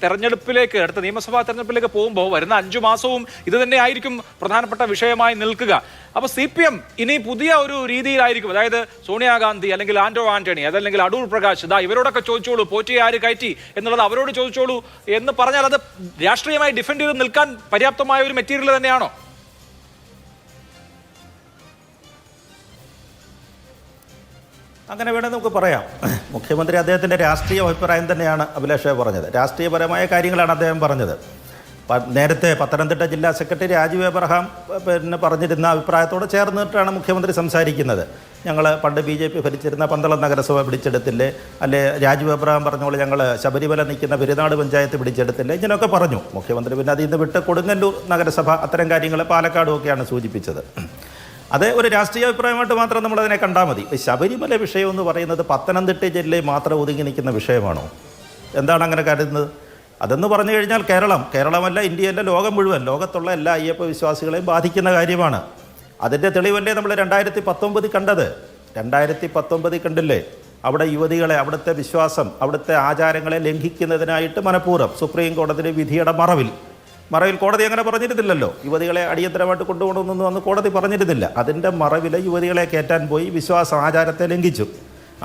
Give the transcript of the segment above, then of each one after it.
തെരഞ്ഞെടുപ്പിലേക്ക്, അടുത്ത നിയമസഭാ തെരഞ്ഞെടുപ്പിലേക്ക് പോകുമ്പോൾ വരുന്ന 5 മാസവും ഇത് തന്നെ ആയിരിക്കും പ്രധാനപ്പെട്ട വിഷയമായി നിൽക്കുക. അപ്പോൾ CPM ഇനി പുതിയ ഒരു രീതിയിലായിരിക്കും, അതായത് സോണിയാഗാന്ധി അല്ലെങ്കിൽ ആന്റോ ആന്റണി അതല്ലെങ്കിൽ അടൂർ പ്രകാശ് ഇവരോടൊക്കെ ചോദിച്ചോളൂ പോറ്റിയെ ആര് കയറ്റി എന്നുള്ളത് അവരോട് ചോദിച്ചോളൂ എന്ന് പറഞ്ഞാൽ അത് രാഷ്ട്രീയമായി ഡിഫെൻഡ് ചെയ്ത് നിൽക്കാൻ പര്യാപ്തമായ ഒരു മെറ്റീരിയൽ തന്നെയാണോ? അങ്ങനെ വേണമെങ്കിൽ നമുക്ക് പറയാം. മുഖ്യമന്ത്രി അദ്ദേഹത്തിൻ്റെ രാഷ്ട്രീയ അഭിപ്രായം തന്നെയാണ് അഭിലാഷ് പറഞ്ഞത്. രാഷ്ട്രീയപരമായ കാര്യങ്ങളാണ് അദ്ദേഹം പറഞ്ഞത്. നേരത്തെ പത്തനംതിട്ട ജില്ലാ സെക്രട്ടറി രാജീവ് എബ്രഹാം പറഞ്ഞിരുന്ന അഭിപ്രായത്തോട് ചേർന്നിട്ടാണ് മുഖ്യമന്ത്രി സംസാരിക്കുന്നത്. ഞങ്ങൾ പണ്ട് BJP ഭരിച്ചിരുന്ന പന്തളം നഗരസഭ പിടിച്ചെടുത്തില്ലേ, അല്ലെ രാജീവ് എബ്രഹാം പറഞ്ഞോളൂ ഞങ്ങൾ ശബരിമല നിൽക്കുന്ന പെരുന്നാട് പഞ്ചായത്ത് പിടിച്ചെടുത്തില്ലേ, ഇങ്ങനെയൊക്കെ പറഞ്ഞു മുഖ്യമന്ത്രി. പിന്നെ അതിൽ നിന്ന് വിട്ട് കൊടുങ്ങല്ലൂർ നഗരസഭ അത്തരം കാര്യങ്ങൾ പാലക്കാടും ഒക്കെയാണ് സൂചിപ്പിച്ചത്. അത് ഒരു രാഷ്ട്രീയ അഭിപ്രായമായിട്ട് മാത്രം നമ്മളതിനെ കണ്ടാൽ മതി. ശബരിമല വിഷയം എന്ന് പറയുന്നത് പത്തനംതിട്ട ജില്ലയിൽ മാത്രം ഒതുങ്ങി നിൽക്കുന്ന വിഷയമാണോ? എന്താണ് അങ്ങനെ കരുതുന്നത്? അതെന്ന് പറഞ്ഞു കഴിഞ്ഞാൽ കേരളമല്ല, ഇന്ത്യയല്ല, ലോകം മുഴുവൻ, ലോകത്തുള്ള എല്ലാ അയ്യപ്പ വിശ്വാസികളെയും ബാധിക്കുന്ന കാര്യമാണ്. അതിൻ്റെ തെളിവല്ലേ നമ്മൾ 2019 കണ്ടത്. 2019 കണ്ടില്ലേ? അവിടെ യുവതികളെ, അവിടുത്തെ വിശ്വാസം, അവിടുത്തെ ആചാരങ്ങളെ ലംഘിക്കുന്നതിനായിട്ട് മനഃപൂർവ്വം സുപ്രീം കോടതിയുടെ വിധിയുടെ മറവിൽ കോടതി അങ്ങനെ പറഞ്ഞിരുന്നില്ലല്ലോ. യുവതികളെ അടിയന്തരമായിട്ട് കൊണ്ടുപോകണമെന്നൊന്നും അന്ന് കോടതി പറഞ്ഞിരുന്നില്ല. അതിൻ്റെ മറവിൽ യുവതികളെ കയറ്റാൻ പോയി വിശ്വാസം, ആചാരത്തെ ലംഘിച്ചു.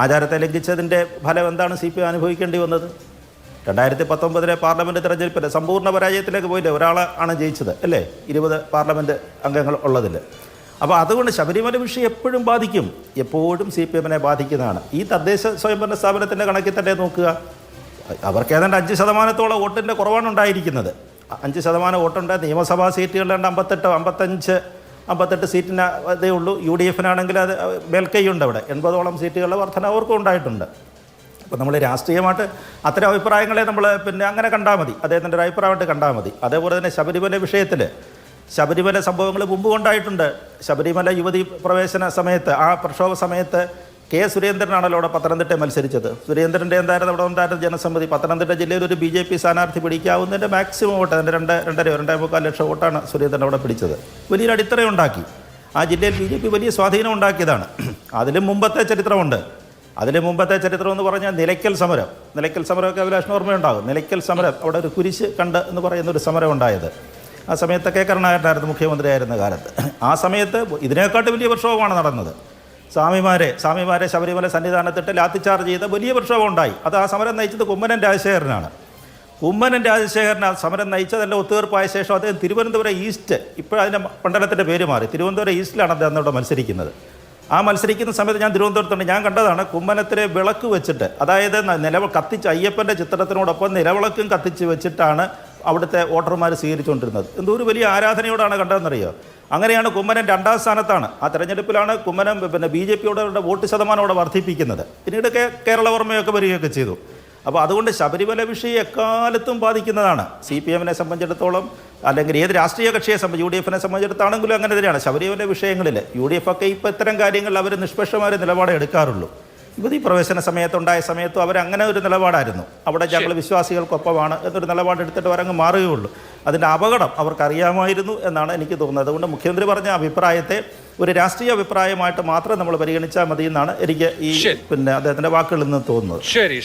ആചാരത്തെ ലംഘിച്ചതിൻ്റെ ഫലം എന്താണ് CPM അനുഭവിക്കേണ്ടി വന്നത്? 2019 പാർലമെൻറ്റ് തെരഞ്ഞെടുപ്പിൽ സമ്പൂർണ്ണ പരാജയത്തിലേക്ക് പോയില്ലേ? ഒരാളാണ് ജയിച്ചത് അല്ലേ, 20 പാർലമെൻറ്റ് അംഗങ്ങൾ ഉള്ളതിൽ. അപ്പോൾ അതുകൊണ്ട് ശബരിമല വിഷയം എപ്പോഴും ബാധിക്കും, എപ്പോഴും CPM ബാധിക്കുന്നതാണ്. ഈ തദ്ദേശ സ്വയംഭരണ സ്ഥാപനത്തിൻ്റെ കണക്കിൽ തന്നെ നോക്കുക, അവർക്ക് ഏതാണ്ട് 5% വോട്ടിൻ്റെ കുറവാണ് ഉണ്ടായിരിക്കുന്നത്. 5% വോട്ടുണ്ട്. നിയമസഭാ സീറ്റുകളിലുണ്ട് 55 സീറ്റിന് അതേ ഉള്ളൂ. UDFനാണെങ്കിൽ അത് മേൽക്കൈയുണ്ട്. അവിടെ 80ഓളം സീറ്റുകളുടെ വർധന അവർക്കും ഉണ്ടായിട്ടുണ്ട്. അപ്പോൾ നമ്മൾ രാഷ്ട്രീയമായിട്ട് അത്തരം അഭിപ്രായങ്ങളെ നമ്മൾ അങ്ങനെ കണ്ടാൽ മതി, അദ്ദേഹത്തിൻ്റെ ഒരു അഭിപ്രായമായിട്ട് കണ്ടാൽ മതി. അതേപോലെ തന്നെ ശബരിമല വിഷയത്തിൽ ശബരിമല സംഭവങ്ങൾ മുമ്പ് ഉണ്ടായിട്ടുണ്ട്. ശബരിമല യുവതി പ്രവേശന സമയത്ത്, ആ പ്രക്ഷോഭ സമയത്ത് സുരേന്ദ്രനാണല്ലോ അവിടെ പത്തനംതിട്ട മത്സരിച്ചത്. സുരേന്ദ്രൻ്റെ എന്തായിരുന്നു അവിടെ ഉണ്ടായിരുന്ന ജനസമ്മതി? പത്തനംതിട്ട ജില്ലയിൽ ഒരു BJP സ്ഥാനാർത്ഥി പിടിക്കാവുന്നതിൻ്റെ മാക്സിമം വോട്ട്, അതിൻ്റെ 2.5 ലക്ഷം വോട്ടാണ് സുരേന്ദ്രൻ അവിടെ പിടിച്ചത്. വലിയൊരു അടിത്തറയുണ്ടാക്കി. ആ ജില്ലയിൽ BJP വലിയ സ്വാധീനം ഉണ്ടാക്കിയതാണ്. അതിലും മുമ്പത്തെ ചരിത്രമുണ്ട്. ചരിത്രം എന്ന് പറഞ്ഞാൽ നിലയ്ക്കൽ സമരമൊക്കെ അഭിലാഷിന് ഓർമ്മയുണ്ടാകും. നിലയ്ക്കൽ സമരം, അവിടെ ഒരു കുരിശ് കണ്ട് എന്ന് പറയുന്നൊരു സമരം ഉണ്ടായത്. ആ സമയത്തൊക്കെ കരുണാകരനായിരുന്നു മുഖ്യമന്ത്രിയായിരുന്ന കാലത്ത്. ആ സമയത്ത് ഇതിനേക്കാട്ട് വലിയ പ്രക്ഷോഭമാണ് നടന്നത്. സ്വാമിമാരെ ശബരിമല സന്നിധാനത്തിട്ട് ലാത്തിച്ചാർജ് ചെയ്ത വലിയ പ്രക്ഷോഭം ഉണ്ടായി. അത് ആ സമരം നയിച്ചത് കുമ്മനം രാജശേഖരനാണ്. ആ സമരം നയിച്ചതല്ല ഒത്തുതീർപ്പായ ശേഷം അദ്ദേഹം തിരുവനന്തപുരം ഈസ്റ്റ്, ഇപ്പോഴതിൻ്റെ മണ്ഡലത്തിൻ്റെ പേര് മാറി, തിരുവനന്തപുരം ഈസ്റ്റിലാണ് അദ്ദേഹം അന്നവിടെ മത്സരിക്കുന്നത്. ആ മത്സരിക്കുന്ന സമയത്ത് ഞാൻ തിരുവനന്തപുരത്തുണ്ട്. ഞാൻ കണ്ടതാണ് കുമ്മനത്തിലെ വിളക്ക് വെച്ചിട്ട്, അതായത് കത്തിച്ച് അയ്യപ്പൻ്റെ ചിത്രത്തിനോടൊപ്പം നിലവിളക്കും കത്തിച്ച് വെച്ചിട്ടാണ് അവിടുത്തെ വോട്ടർമാർ സ്വീകരിച്ചുകൊണ്ടിരുന്നത്. എന്തോ ഒരു വലിയ ആരാധനയോടാണ് കണ്ടതെന്നറിയോ. അങ്ങനെയാണ് കുമ്മനം 2ാം സ്ഥാനത്താണ്. ആ തെരഞ്ഞെടുപ്പിലാണ് കുമ്മനം BJPയോടെ വോട്ട് ശതമാനം അവിടെ വർദ്ധിപ്പിക്കുന്നത്. പിന്നീട് കേരളവർമ്മയൊക്കെ വരികയൊക്കെ ചെയ്തു. അപ്പോൾ അതുകൊണ്ട് ശബരിമല വിഷയം എക്കാലത്തും ബാധിക്കുന്നതാണ്. CPM സംബന്ധിച്ചിടത്തോളം, അല്ലെങ്കിൽ ഏത് രാഷ്ട്രീയ കക്ഷിയെ UDFനെ സംബന്ധിച്ചിടത്താണെങ്കിലും അങ്ങനെ തന്നെയാണ്. ശബരിമല വിഷയങ്ങളിൽ UDF ഒക്കെ ഇപ്പോൾ ഇത്തരം കാര്യങ്ങളിൽ അവർ നിഷ്പക്ഷമായ നിലപാടേ എടുക്കാറുള്ളൂ. യുവതി പ്രവേശന സമയത്തുണ്ടായ സമയത്തും അവരങ്ങനെ ഒരു നിലപാടായിരുന്നു. അവിടെ ഞങ്ങൾ വിശ്വാസികൾക്കൊപ്പമാണ് എന്നൊരു നിലപാടെടുത്തിട്ട് അവരങ്ങ് മാറുകയുള്ളൂ. അതിൻ്റെ അപകടം അവർക്കറിയാമായിരുന്നു എന്നാണ് എനിക്ക് തോന്നുന്നത്. അതുകൊണ്ട് മുഖ്യമന്ത്രി പറഞ്ഞ അഭിപ്രായത്തെ ഒരു രാഷ്ട്രീയ അഭിപ്രായമായിട്ട് മാത്രം നമ്മൾ പരിഗണിച്ചാൽ മതി എന്നാണ് എനിക്ക് ഈ അദ്ദേഹത്തിൻ്റെ വാക്കുകളിൽ നിന്ന് തോന്നുന്നത്.